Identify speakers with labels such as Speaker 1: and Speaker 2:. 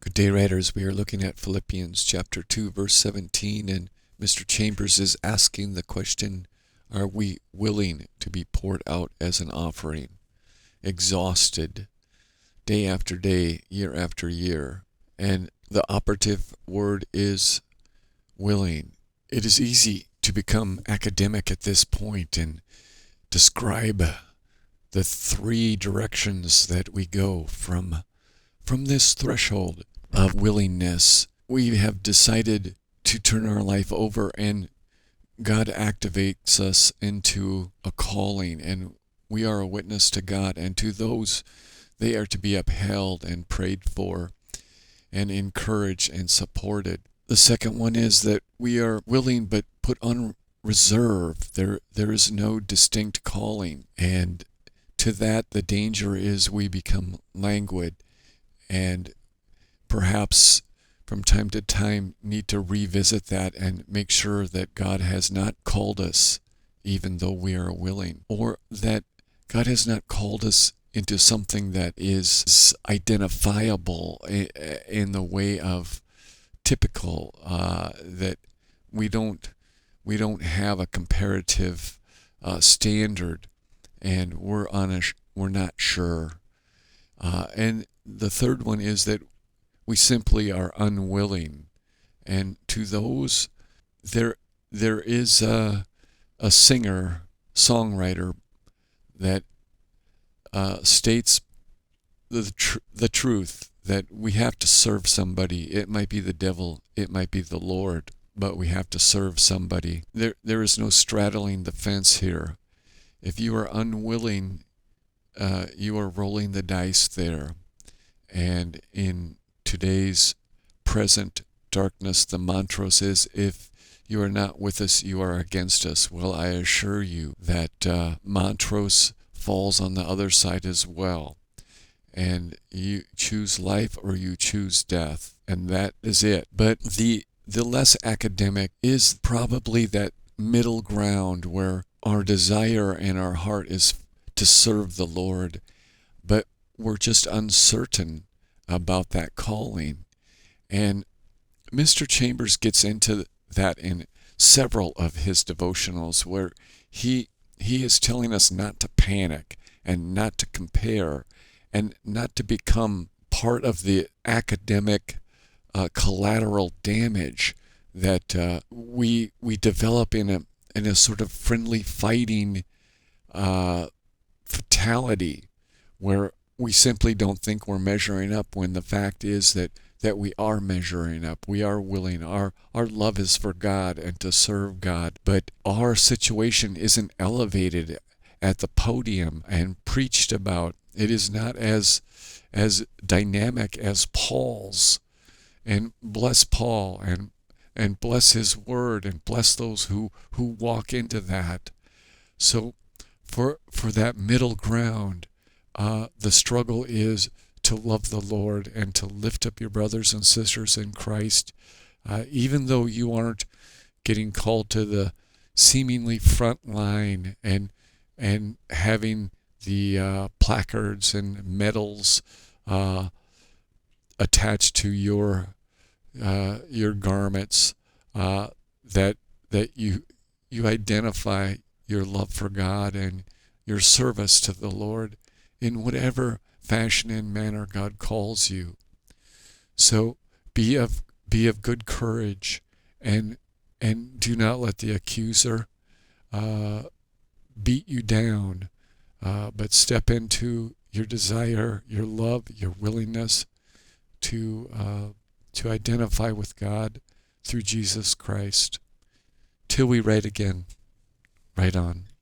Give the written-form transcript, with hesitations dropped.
Speaker 1: Good day, writers. We are looking at Philippians chapter 2, verse 17, and Mr. Chambers is asking the question, are we willing to be poured out as an offering, exhausted day after day, year after year? And the operative word is willing. It is easy to become academic at this point and describe the three directions that we go from this threshold of willingness. We have decided to turn our life over, and God activates us into a calling, and we are a witness to God, and to those they are to be upheld and prayed for and encouraged and supported. The second one is that we are willing but put on reserve. There is no distinct calling, and to that the danger is we become languid and perhaps from time to time need to revisit that and make sure that God has not called us even though we are willing, or that God has not called us into something that is identifiable in the way of typical, that we don't have a comparative standard, and we're not sure. And the third one is that we simply are unwilling. And to those, there is a singer, songwriter that states the truth that we have to serve somebody. It might be the devil, it might be the Lord, but we have to serve somebody. There is no straddling the fence here. If you are unwilling, you are rolling the dice there. And in today's present darkness, the mantra is, if you are not with us, you are against us. Well, I assure you that Montrose falls on the other side as well. And you choose life or you choose death, and that is it. But the less academic is probably that middle ground where our desire and our heart is to serve the Lord, but we're just uncertain about that calling. And Mr. Chambers gets into that in several of his devotionals, where he is telling us not to panic and not to compare and not to become part of the academic collateral damage that we develop in a sort of friendly fighting fatality, where we simply don't think we're measuring up, when the fact is that we are measuring up. We are willing. Our love is for God and to serve God, but our situation isn't elevated at the podium and preached about. It is not as dynamic as Paul's. And bless Paul and bless his word and bless those who walk into that. So for that middle ground, the struggle is to love the Lord and to lift up your brothers and sisters in Christ, even though you aren't getting called to the seemingly front line and having the placards and medals attached to your garments, that you identify your love for God and your service to the Lord in whatever fashion and manner God calls you. So be of good courage, and do not let the accuser beat you down, but step into your desire, your love, your willingness to identify with God through Jesus Christ. Till we write again, write on.